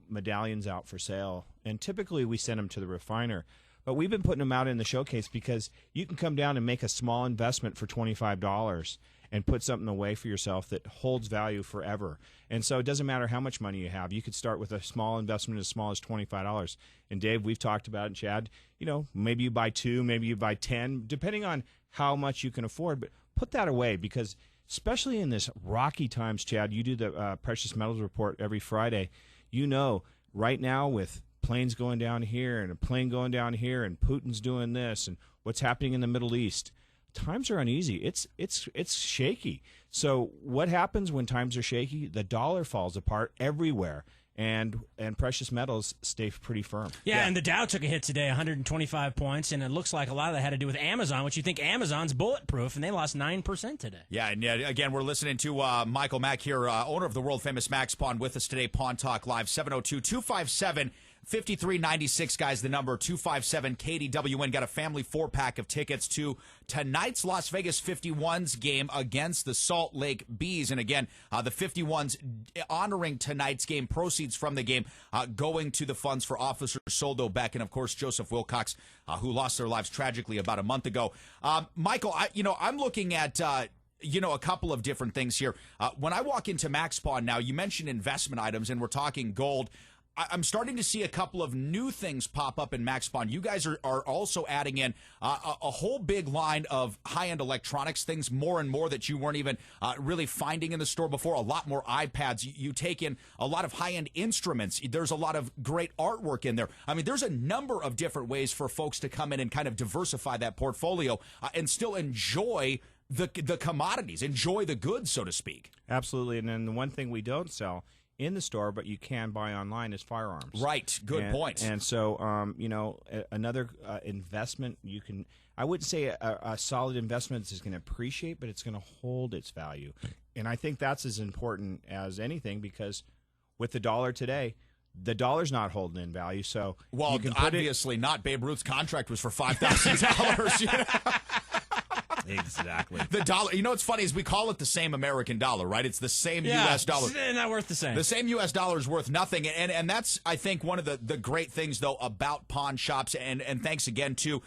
medallions out for sale, and typically we send them to the refiner. But we've been putting them out in the showcase because you can come down and make a small investment for $25 and put something away for yourself that holds value forever. And so it doesn't matter how much money you have. You could start with a small investment as small as $25. And Dave, we've talked about it, and Chad, maybe you buy 2, maybe you buy 10, depending on how much you can afford. But put that away because especially in this rocky times, Chad, you do the Precious Metals Report every Friday. Right now with planes going down here and a plane going down here and Putin's doing this and what's happening in the Middle East, times are uneasy. It's shaky. So what happens when times are shaky? The dollar falls apart everywhere. And precious metals stay pretty firm. Yeah, and the Dow took a hit today, 125 points, and it looks like a lot of that had to do with Amazon, which you think Amazon's bulletproof, and they lost 9% today. Yeah, and again, we're listening to Michael Mack here, owner of the world-famous Max Pawn, with us today, Pawn Talk Live, 702-257-5396, guys, the number, 257-KDWN. Got a family 4-pack of tickets to tonight's Las Vegas 51s game against the Salt Lake Bees. And again, the 51s honoring tonight's game, proceeds from the game going to the funds for Officer Soldo Beck and, of course, Joseph Wilcox, who lost their lives tragically about a month ago. Michael, I'm looking at a couple of different things here. When I walk into Max Pawn now, you mentioned investment items, and we're talking gold. I'm starting to see a couple of new things pop up in Max Pawn. You guys are also adding in a whole big line of high-end electronics, things more and more that you weren't even really finding in the store before, a lot more iPads. You take in a lot of high-end instruments. There's a lot of great artwork in there. I mean, there's a number of different ways for folks to come in and kind of diversify that portfolio and still enjoy the commodities, enjoy the goods, so to speak. Absolutely. And then the one thing we don't sell in the store, but you can buy online, is firearms. Right. Good point. And so, another investment you can, I wouldn't say a solid investment is going to appreciate, but it's going to hold its value. And I think that's as important as anything, because with the dollar today, the dollar's not holding in value. So, well, you can obviously not. Babe Ruth's contract was for $5,000. Exactly. The dollar. What's funny is we call it the same American dollar, right? It's the same U.S. dollar. It's not worth the same. The same U.S. dollar is worth nothing. And that's, I think, one of the great things, though, about pawn shops. And thanks again to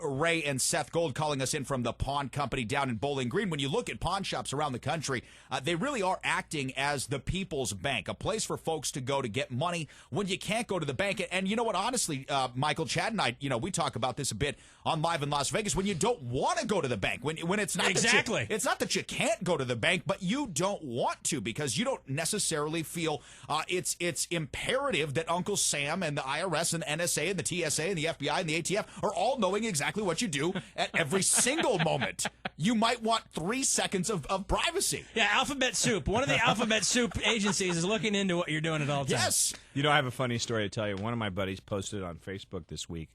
Ray and Seth Gold calling us in from the Pawn Company down in Bowling Green. When you look at pawn shops around the country, they really are acting as the people's bank, a place for folks to go to get money when you can't go to the bank. And you know what? Honestly, Michael, Chad, and I, we talk about this a bit on Live in Las Vegas. When you don't want to go to the bank. When it's not exactly. It's not that you can't go to the bank, but you don't want to because you don't necessarily feel it's imperative that Uncle Sam and the IRS and the NSA and the TSA and the FBI and the ATF are all knowing exactly what you do at every single moment. You might want 3 seconds of privacy. Yeah, Alphabet Soup. One of the Alphabet Soup agencies is looking into what you're doing at all times. Yes. You know, I have a funny story to tell you. One of my buddies posted on Facebook this week.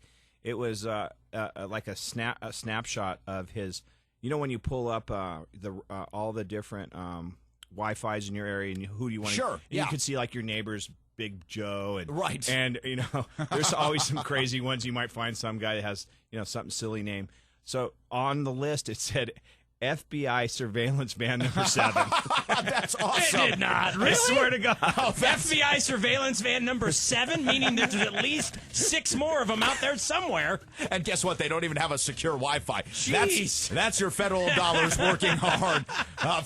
It was like a snapshot of his. You know, when you pull up all the different Wi-Fis in your area and who do you want? Sure. You can see like your neighbor's Big Joe and right. And you know, there's always some crazy ones. You might find some guy that has something silly name. So on the list it said FBI surveillance van number 7. That's awesome. It did not. Really? I swear to God. FBI surveillance van number 7, meaning there's at least 6 more of them out there somewhere. And guess what? They don't even have a secure Wi-Fi. Jeez. That's your federal dollars working hard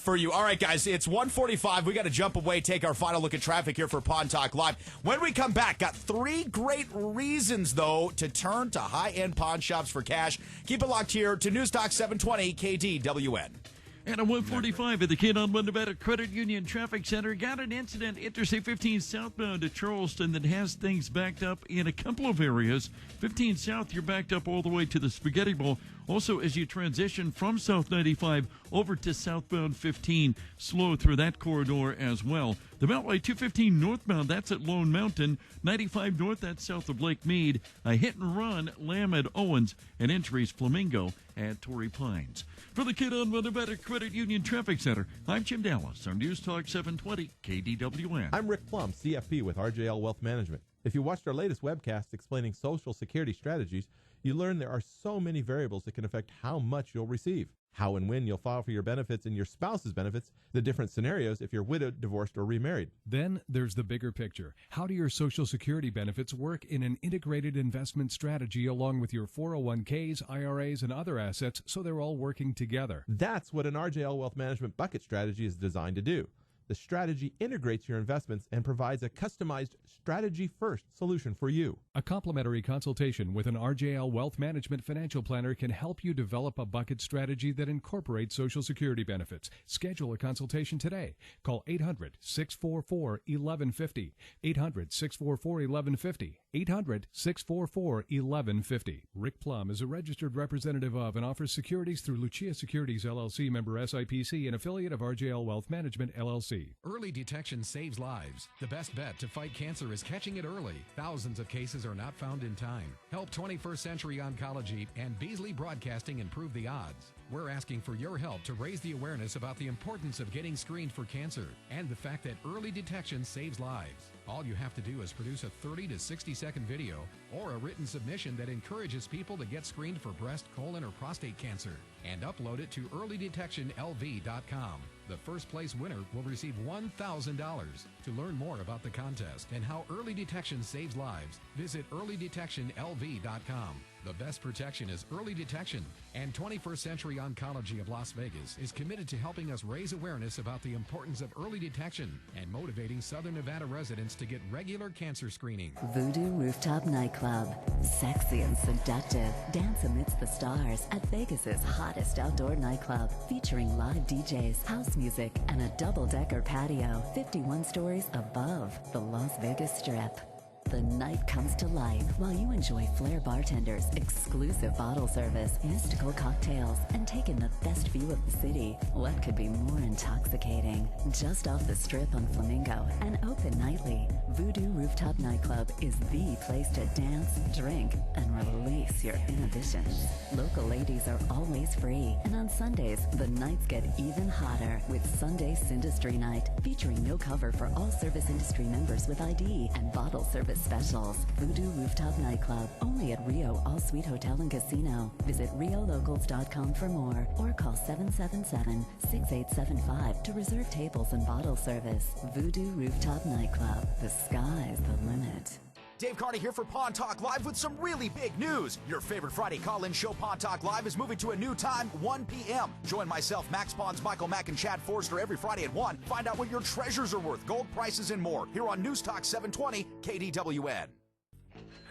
for you. All right, guys, it's 1:45. We got to jump away, take our final look at traffic here for Pawn Talk Live. When we come back, got 3 great reasons, though, to turn to high-end pawn shops for cash. Keep it locked here to News Talk 720 KDWN. And at 145 at the Kid-on-One Nevada Credit Union Traffic Center, got an incident Interstate 15 southbound to Charleston that has things backed up in a couple of areas. 15 south, you're backed up all the way to the Spaghetti Bowl. Also, as you transition from South 95 over to southbound 15, slow through that corridor as well. The Beltway 215 northbound, that's at Lone Mountain. 95 north, that's south of Lake Mead. A hit and run, Lamb at Owens, and entries Flamingo at Torrey Pines. For the Kid-on-One Nevada Credit Union Traffic Center, I'm Jim Dallas on News Talk 720 KDWN. I'm Rick Plum, CFP with RJL Wealth Management. If you watched our latest webcast explaining Social Security strategies, you learned there are so many variables that can affect how much you'll receive, how and when you'll file for your benefits and your spouse's benefits, the different scenarios if you're widowed, divorced, or remarried. Then there's the bigger picture. How do your Social Security benefits work in an integrated investment strategy along with your 401ks, IRAs, and other assets so they're all working together? That's what an RJL Wealth Management bucket strategy is designed to do. The strategy integrates your investments and provides a customized strategy-first solution for you. A complimentary consultation with an RJL Wealth Management financial planner can help you develop a bucket strategy that incorporates Social Security benefits. Schedule a consultation today. Call 800-644-1150. 800-644-1150. 800-644-1150. Rick Plum is a registered representative of and offers securities through Lucia Securities LLC, member SIPC, and affiliate of RJL Wealth Management LLC. Early detection saves lives. The best bet to fight cancer is catching it early. Thousands of cases are not found in time. Help 21st Century Oncology and Beasley Broadcasting improve the odds. We're asking for your help to raise the awareness about the importance of getting screened for cancer and the fact that early detection saves lives. All you have to do is produce a 30 to 60-second video or a written submission that encourages people to get screened for breast, colon, or prostate cancer and upload it to earlydetectionlv.com. The first place winner will receive $1,000. To learn more about the contest and how early detection saves lives, visit earlydetectionlv.com. The best protection is early detection, and 21st Century Oncology of Las Vegas is committed to helping us raise awareness about the importance of early detection and motivating Southern Nevada residents to get regular cancer screening. Voodoo Rooftop Nightclub. Sexy and seductive. Dance amidst the stars at Vegas's hottest outdoor nightclub, featuring live DJs, house music, and a double-decker patio 51 stories above the Las Vegas Strip. The night comes to life while you enjoy Flair bartenders, exclusive bottle service, mystical cocktails, and take in the best view of the city. What could be more intoxicating? Just off the Strip on Flamingo and open nightly, Voodoo Rooftop Nightclub is the place to dance, drink, and release your inhibitions. Local ladies are always free, and on Sundays, the nights get even hotter with Sunday Sindustry Night, featuring no cover for all service industry members with ID and bottle service specials. Voodoo Rooftop Nightclub, only at Rio All Suite Hotel and Casino. Visit riolocals.com for more or call 777-6875 to reserve tables and bottle service. Voodoo Rooftop Nightclub. The sky's the limit. Dave Carney here for Pawn Talk Live with some really big news. Your favorite Friday call-in show, Pawn Talk Live, is moving to a new time, 1 p.m. Join myself, Max Pawns, Michael Mack, and Chad Forrester every Friday at 1. Find out what your treasures are worth, gold prices, and more here on News Talk 720 KDWN.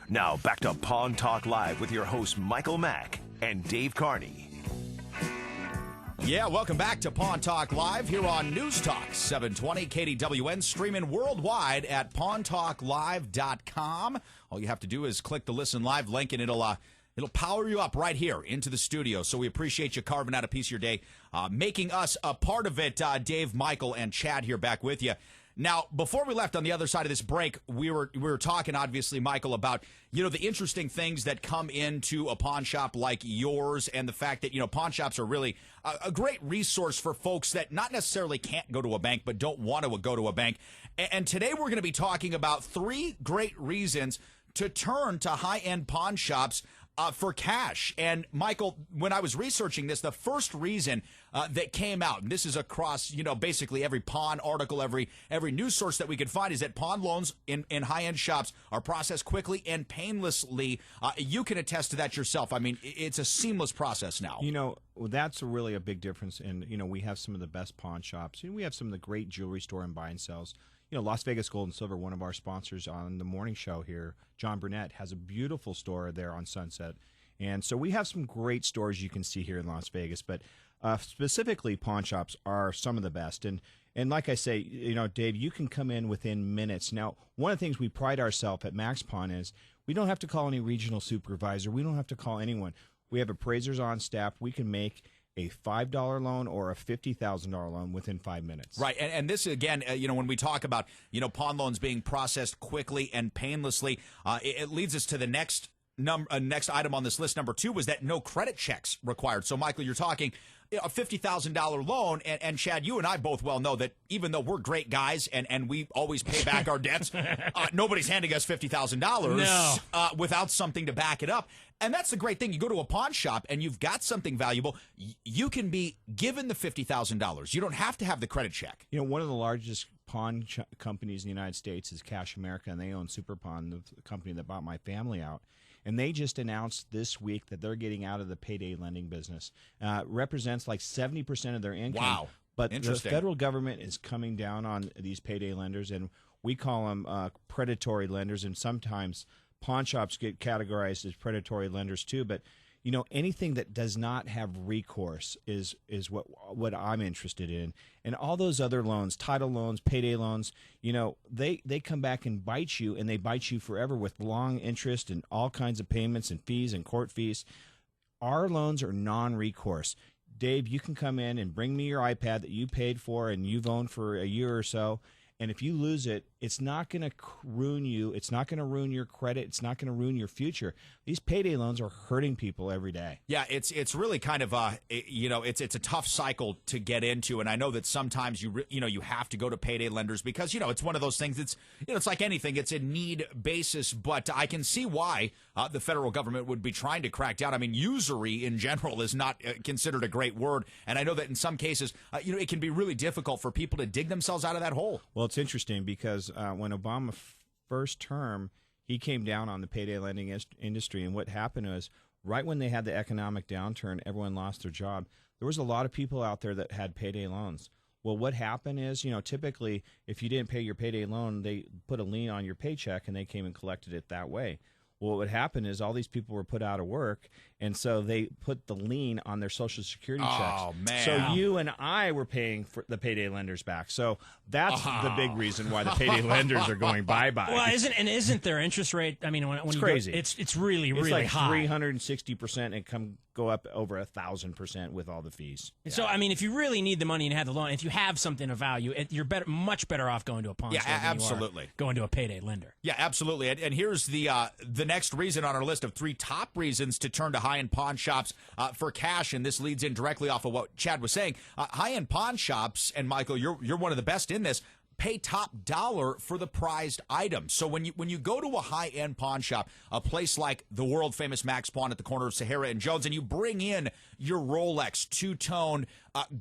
Now back to Pawn Talk Live with your hosts Michael Mack and Dave Carney. Yeah, welcome back to Pawn Talk Live here on News Talk 720 KDWN, streaming worldwide at pawntalklive.com. All you have to do is click the Listen Live link, and it'll power you up right here into the studio. So we appreciate you carving out a piece of your day, making us a part of it. Dave, Michael, and Chad here back with you. Now, before we left on the other side of this break, we were talking, obviously, Michael, about, the interesting things that come into a pawn shop like yours, and the fact that, pawn shops are really a great resource for folks that not necessarily can't go to a bank, but don't want to go to a bank. And today we're going to be talking about 3 great reasons to turn to high-end pawn shops for cash. And Michael, when I was researching this, the first reason that came out, and this is across, basically every pawn article, every news source that we could find, is that pawn loans in high-end shops are processed quickly and painlessly. You can attest to that yourself. I mean, it's a seamless process now. That's really a big difference. And, we have some of the best pawn shops. We have some of the great jewelry store and buy and sells. Las Vegas Gold and Silver, one of our sponsors on the morning show here, John Burnett, has a beautiful store there on Sunset. And so we have some great stores you can see here in Las Vegas. But specifically, pawn shops are some of the best. And like I say, Dave, you can come in within minutes. Now, one of the things we pride ourselves at Max Pawn is we don't have to call any regional supervisor. We don't have to call anyone. We have appraisers on staff. We can make a $5 loan or a $50,000 loan within 5 minutes. Right, and this, again, when we talk about, pawn loans being processed quickly and painlessly, it leads us to the next item on this list. Number 2 was that no credit checks required. So, Michael, you're talking a $50,000 loan, and Chad, you and I both well know that even though we're great guys and we always pay back our debts, nobody's handing us $50,000 without something to back it up. And that's the great thing. You go to a pawn shop and you've got something valuable. You can be given the $50,000. You don't have to have the credit check. One of the largest pawn companies in the United States is Cash America, and they own Super Pawn, the company that bought my family out. And they just announced this week that they're getting out of the payday lending business. Represents like 70% of their income. Wow. But the federal government is coming down on these payday lenders, and we call them predatory lenders, and sometimes pawn shops get categorized as predatory lenders too. But anything that does not have recourse is what I'm interested in. And all those other loans, title loans, payday loans, they come back and bite you, and they bite you forever with long interest and all kinds of payments and fees and court fees. Our loans are non-recourse. Dave, you can come in and bring me your iPad that you paid for and you've owned for a year or so. And if you lose it, it's not going to ruin you. It's not going to ruin your credit. It's not going to ruin your future. These payday loans are hurting people every day. Yeah, it's really kind of it's a tough cycle to get into, and I know that sometimes you have to go to payday lenders because it's one of those things. It's like anything. It's a need basis, but I can see why the federal government would be trying to crack down. I mean, usury in general is not considered a great word, and I know that in some cases, it can be really difficult for people to dig themselves out of that hole. Well, it's interesting because when Obama first term, he came down on the payday lending industry, and what happened was right when they had the economic downturn, everyone lost their job. There was a lot of people out there that had payday loans. Well, what happened is, typically if you didn't pay your payday loan, they put a lien on your paycheck and they came and collected it that way. Well, what would happen is all these people were put out of work, and so they put the lien on their Social Security checks. Oh, man. So you and I were paying for the payday lenders back. So that's the big reason why the payday lenders are going bye-bye. Well, isn't their interest rate, I mean, when it's you crazy. It's really, really like high. 360% and go up over 1,000% with all the fees. So, I mean, if you really need the money and have the loan, if you have something of value, you're much better off going to a pawn store than absolutely. You are going to a payday lender. Yeah, absolutely. And here's the next reason on our list of 3 top reasons to turn to high-end pawn shops for cash, and this leads in directly off of what Chad was saying. High-end pawn shops, and Michael, you're one of the best in this, pay top dollar for the prized items. So when you go to a high-end pawn shop, a place like the world-famous Max Pawn at the corner of Sahara and Jones, and you bring in your Rolex two-tone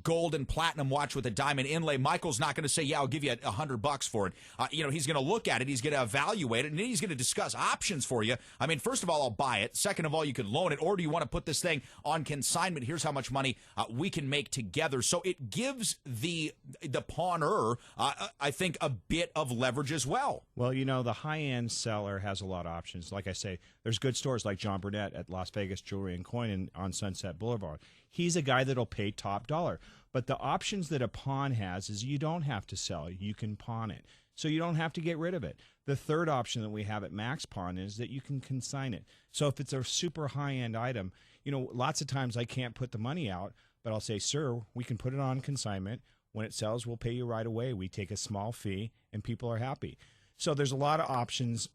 gold and platinum watch with a diamond inlay, Michael's not going to say, yeah, I'll give you $100 for it. He's going to look at it, he's going to evaluate it, and then he's going to discuss options for you. I mean, first of all, I'll buy it. Second of all, you could loan it, or do you want to put this thing on consignment? Here's how much money we can make together. So it gives the pawner, I I think, a bit of leverage as well. Well, the high-end seller has a lot of options. Like I say, there's good stores like John Burnett at Las Vegas Jewelry and Coin on Sunset Boulevard. He's a guy that'll pay top dollar. But the options that a pawn has is you don't have to sell. You can pawn it. So you don't have to get rid of it. The third option that we have at Max Pawn is that you can consign it. So if it's a super high-end item, lots of times I can't put the money out, but I'll say, sir, we can put it on consignment. When it sells, we'll pay you right away. We take a small fee, and people are happy. So there's a lot of options.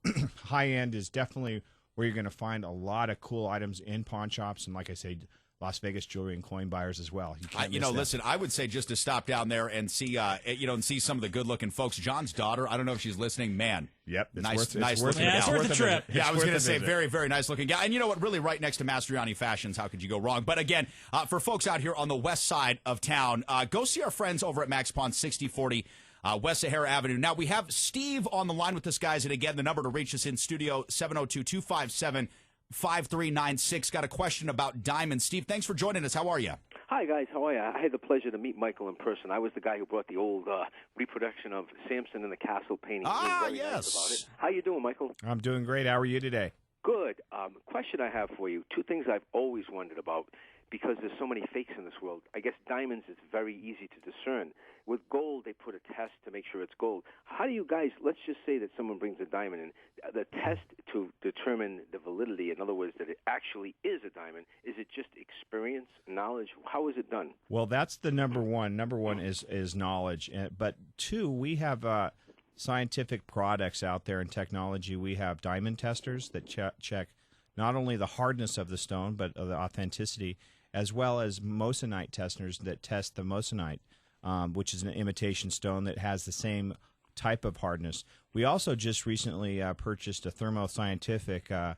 High-end is definitely where you're going to find a lot of cool items in pawn shops, and like I say, Las Vegas Jewelry and Coin buyers as well. Listen, I would say just to stop down there and see, and see some of the good-looking folks. John's daughter, I don't know if she's listening. Man, yep, nice looking gal. It's worth the trip. Yeah, I was going to say very, very nice looking gal. And you know what? Really, right next to Mastriani Fashions. How could you go wrong? But again, for folks out here on the west side of town, go see our friends over at Max Pawn, 6040. West Sahara Avenue. Now, we have Steve on the line with us, guys. And again, the number to reach us in studio, 702-257-5396. Got a question about diamonds. Steve, thanks for joining us. How are you? Hi, guys. How are you? I had the pleasure to meet Michael in person. I was the guy who brought the old reproduction of Samson in the Castle painting. Yes. Nice about it. How you doing, Michael? I'm doing great. How are you today? Good. Question I have for you. Two things I've always wondered about, because there's so many fakes in this world. I guess diamonds is very easy to discern. With gold, they put a test to make sure it's gold. How do you guys, let's just say that someone brings a diamond in, the test to determine the validity, in other words, that it actually is a diamond, is it just experience, knowledge? How is it done? Well, that's the number one. Number one is knowledge. But two, we have scientific products out there in technology. We have diamond testers that check not only the hardness of the stone, but the authenticity, as well as moissanite testers that test the moissanite, which is an imitation stone that has the same type of hardness. We also just recently purchased a thermoscientific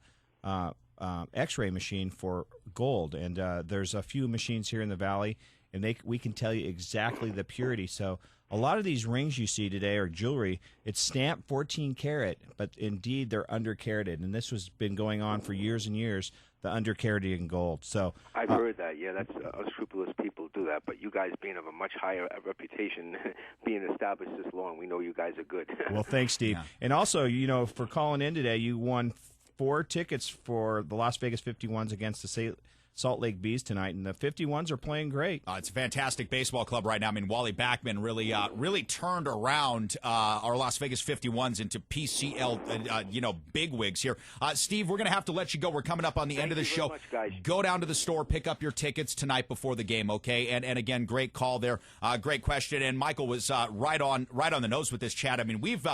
X-ray machine for gold, and there's a few machines here in the valley, and we can tell you exactly the purity. So a lot of these rings you see today are jewelry. It's stamped 14 karat, but indeed they're under-carated, and this has been going on for years and years, the under-carated in gold. So I've heard that. Yeah, that's unscrupulous people do that, but you guys being of a much higher reputation, being established this long, we know you guys are good. Well, thanks, Steve. Yeah. And also, for calling in today, you won 4 tickets for the Las Vegas 51s against the Salt Lake Bees tonight, and the 51s are playing great. It's a fantastic baseball club right now. I mean, Wally Backman really turned around our Las Vegas 51s into PCL, bigwigs here. Steve, we're going to have to let you go. We're coming up on the end of the show. Much, guys. Go down to the store, pick up your tickets tonight before the game, okay? And again, great call there, great question. And Michael was right on the nose with this chat. I mean, we've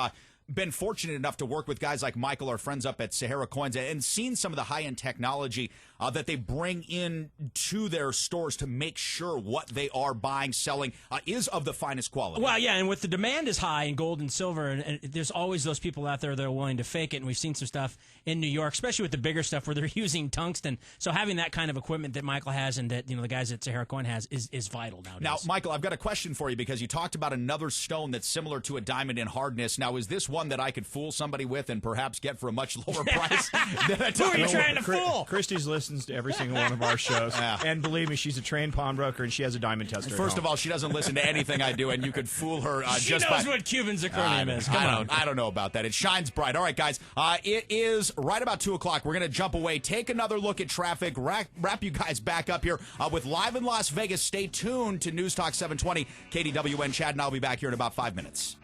been fortunate enough to work with guys like Michael, our friends up at Sahara Coins, and seen some of the high-end technology that they bring in to their stores to make sure what they are buying, selling, is of the finest quality. Well, yeah, and with the demand is high in gold and silver, and there's always those people out there that are willing to fake it, and we've seen some stuff in New York, especially with the bigger stuff where they're using tungsten. So having that kind of equipment that Michael has and that the guys at Sahara Coin has is vital nowadays. Now, Michael, I've got a question for you because you talked about another stone that's similar to a diamond in hardness. Now, is this one that I could fool somebody with and perhaps get for a much lower price? Who are you trying to fool? Christy's listens to every single one of our shows, and believe me, she's a trained pawnbroker and she has a diamond tester. First of all, she doesn't listen to anything I do, and you could fool her. She knows what Cuban zirconium is. Come on. I don't know about that. It shines bright. All right, guys, it is right about 2 o'clock. We're going to jump away, take another look at traffic, wrap you guys back up here with Live in Las Vegas. Stay tuned to News Talk 720 KDWN. Chad and I'll be back here in about 5 minutes.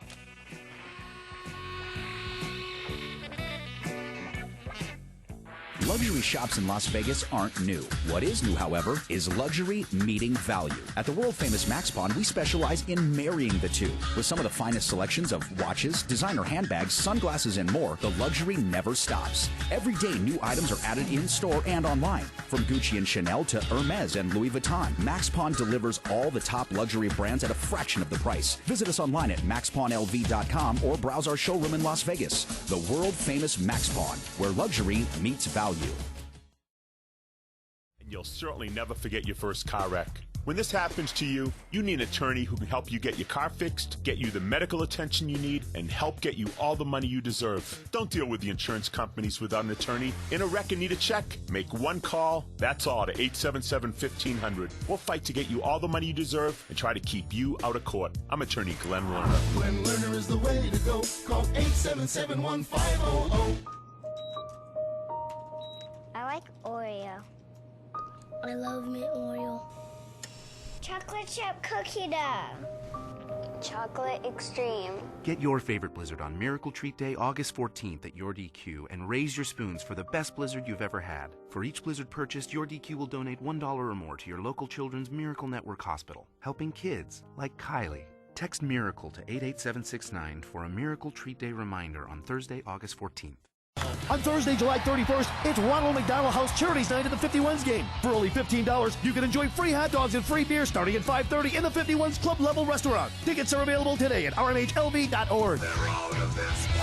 Luxury shops in Las Vegas aren't new. What is new, however, is luxury meeting value. At the world-famous Max Pawn, we specialize in marrying the two. With some of the finest selections of watches, designer handbags, sunglasses, and more, the luxury never stops. Every day, new items are added in-store and online. From Gucci and Chanel to Hermes and Louis Vuitton, Max Pawn delivers all the top luxury brands at a fraction of the price. Visit us online at maxpawnlv.com or browse our showroom in Las Vegas. The world-famous Max Pawn, where luxury meets value. You'll certainly never forget your first car wreck. When this happens to you, you need an attorney who can help you get your car fixed, get you the medical attention you need, and help get you all the money you deserve. Don't deal with the insurance companies without an attorney. In a wreck and need a check? Make one call, that's all, to 877-1500. We'll fight to get you all the money you deserve and try to keep you out of court. I'm attorney Glenn Lerner. Glenn Lerner is the way to go. Call 877-1500. I like Oreo. I love mint Oreo. Chocolate chip cookie dough. Chocolate Extreme. Get your favorite Blizzard on Miracle Treat Day, August 14th at Your DQ and raise your spoons for the best Blizzard you've ever had. For each Blizzard purchased, Your DQ will donate $1 or more to your local Children's Miracle Network Hospital, helping kids like Kylie. Text MIRACLE to 88769 for a Miracle Treat Day reminder on Thursday, August 14th. On Thursday, July 31st, it's Ronald McDonald House Charities Night at the 51s game. For only $15, you can enjoy free hot dogs and free beer starting at 5:30 in the 51s Club Level Restaurant. Tickets are available today at rnhlv.org. They're all of this.